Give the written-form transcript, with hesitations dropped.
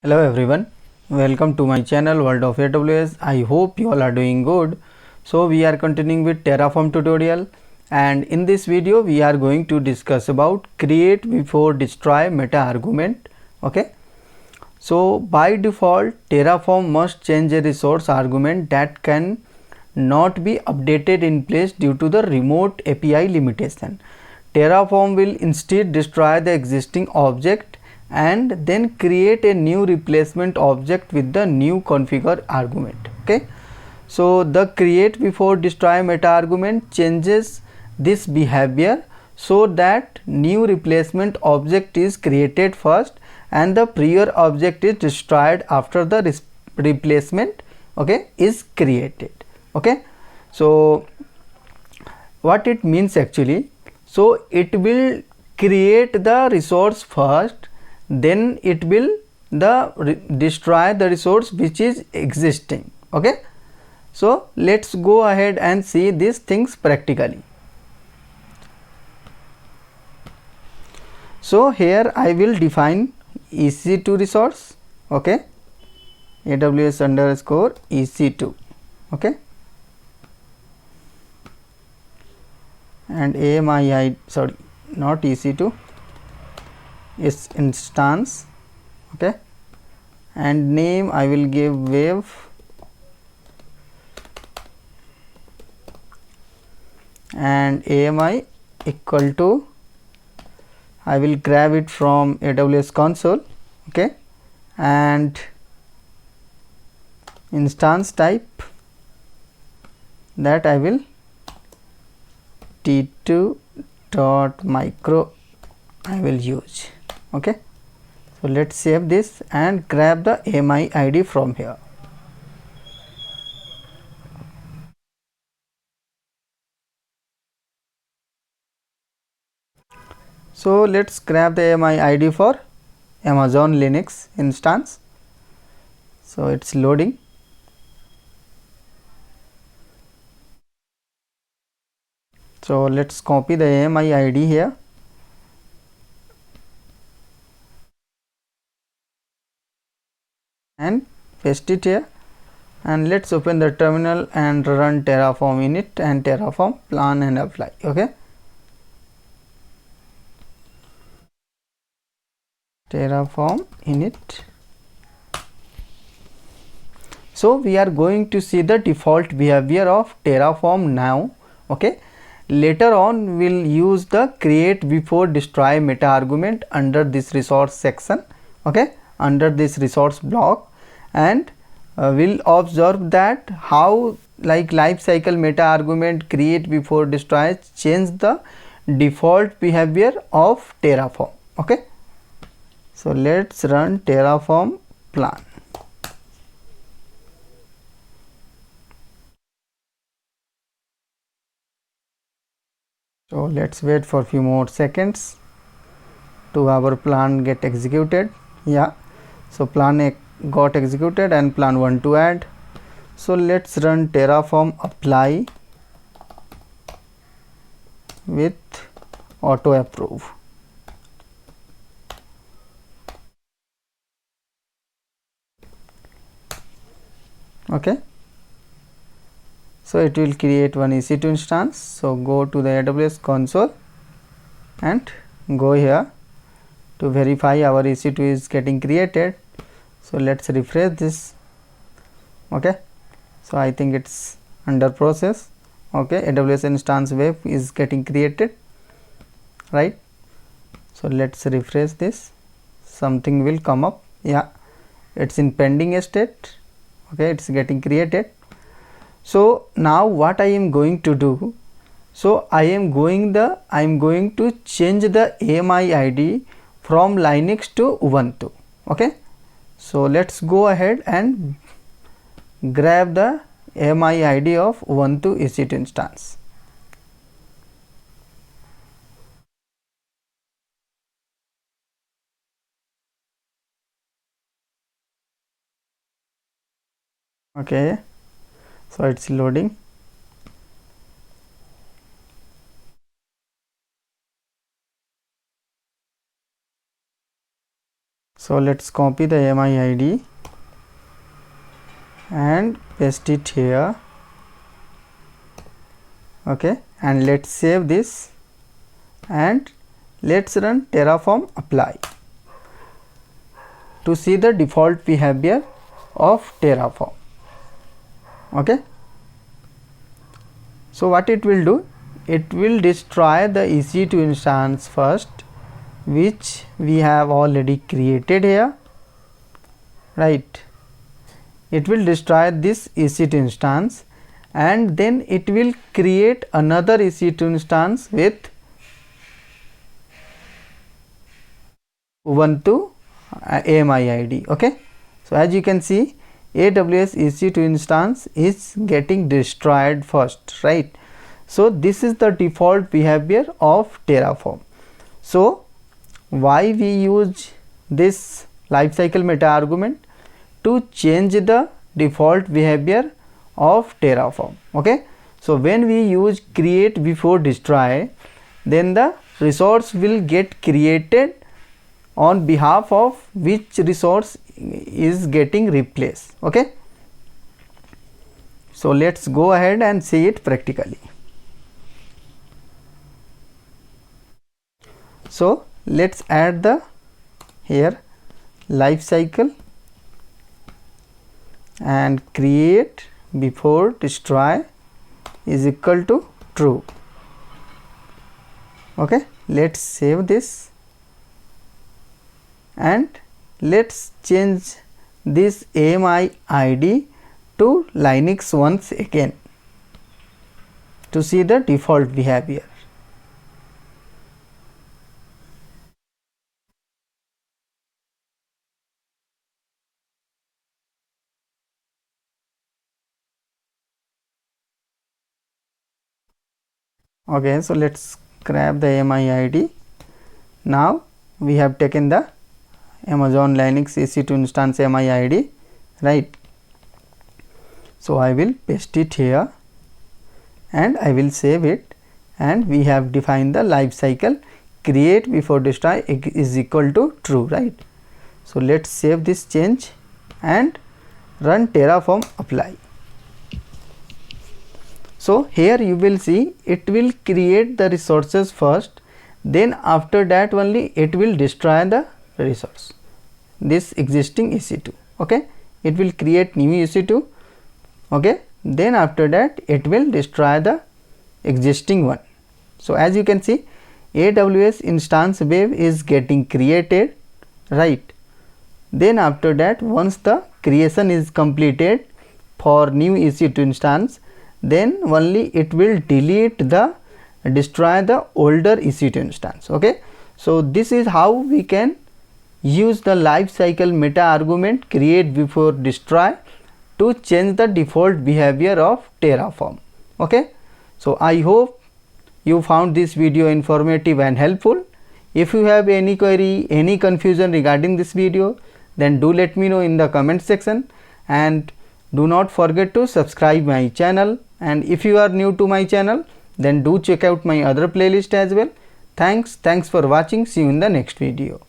Hello everyone, welcome to my channel World of AWS. I hope you all are doing good. So we are continuing with Terraform tutorial, and in this video we are going to discuss about create before destroy meta argument. Okay, so by default Terraform must change a resource argument that can not be updated in place due to the remote API limitation. Terraform will instead destroy the existing object and then create a new replacement object with the new configure argument. Okay, so the create before destroy meta argument changes this behavior so that new replacement object is created first and the prior object is destroyed after the replacement, okay, is created. Okay, so what it means actually, so it will create the resource first, then it will destroy the resource which is existing. Okay, so let's go ahead and see these things practically. So here I will define EC2 resource. Okay, AWS underscore EC2. Okay, and AMI, sorry, not EC2, is instance. Okay, and name I will give wave, and AMI equal to, I will grab it from AWS console. Okay, and instance type, that I will t2.micro I will use. Okay, so let's save this and grab the AMI ID from here. So let's grab the AMI ID for Amazon Linux instance. So it's loading. So let's copy the AMI ID here and paste it here, and let's open the terminal and run Terraform init and Terraform plan and apply. Okay, Terraform init. So we are going to see the default behavior of Terraform now. Okay, later on we'll use the create before destroy meta argument under this resource section. Okay, under this resource block, and we'll observe that how like lifecycle meta argument create before destroy change the default behavior of Terraform. Okay, so let's run Terraform plan. So let's wait for a few more seconds to our plan get executed. Yeah, so plan got executed and plan 1 to add. So let's run Terraform apply with auto approve. Okay, so it will create one EC2 instance. So go to the AWS console and go here to verify our EC2 is getting created. So let's refresh this. Okay, so I think it's under process. Okay, AWS instance web is getting created, right? So let's refresh this, something will come up. Yeah, it's in pending state. Okay, it's getting created. So now what I am going to do, so I am going to change the AMI ID from Linux to Ubuntu. Okay, so let's go ahead and grab the AMI ID of Ubuntu EC2 instance. Okay, so it's loading. So let's copy the AMI ID and paste it here. Okay, and let's save this and let's run Terraform apply to see the default behavior of Terraform. Okay, so what it will do, it will destroy the EC2 instance first, which we have already created here, right? It will destroy this EC2 instance and then it will create another EC2 instance with Ubuntu AMI ID. Okay, so as you can see, AWS EC2 instance is getting destroyed first, right? So this is the default behavior of Terraform. So why we use this lifecycle meta argument? To change the default behavior of Terraform. Okay, so when we use create before destroy, then the resource will get created on behalf of which resource is getting replaced. Okay, so let's go ahead and see it practically. So let's add the here lifecycle and create before destroy is equal to true. Okay, let's save this and let's change this AMI ID to Linux once again to see the default behavior. Okay, so let's grab the AMI ID. Now we have taken the Amazon Linux EC2 instance AMI ID, right? So I will paste it here and I will save it, and we have defined the life cycle create before destroy is equal to true, right? So let's save this change and run Terraform apply. So here you will see it will create the resources first, then after that only it will destroy the resource, this existing EC2. Okay, it will create new EC2. Okay, then after that it will destroy the existing one. So as you can see, AWS instance wave is getting created, right? Then after that, once the creation is completed for new EC2 instance, then only it will delete the destroy the older EC2 instance. Okay, so this is how we can use the life cycle meta argument create before destroy to change the default behavior of Terraform. Okay, so I hope you found this video informative and helpful. If you have any query, any confusion regarding this video, then do let me know in the comment section, and do not forget to subscribe my channel. And if you are new to my channel, then do check out my other playlist as well. Thanks for watching. See you in the next video.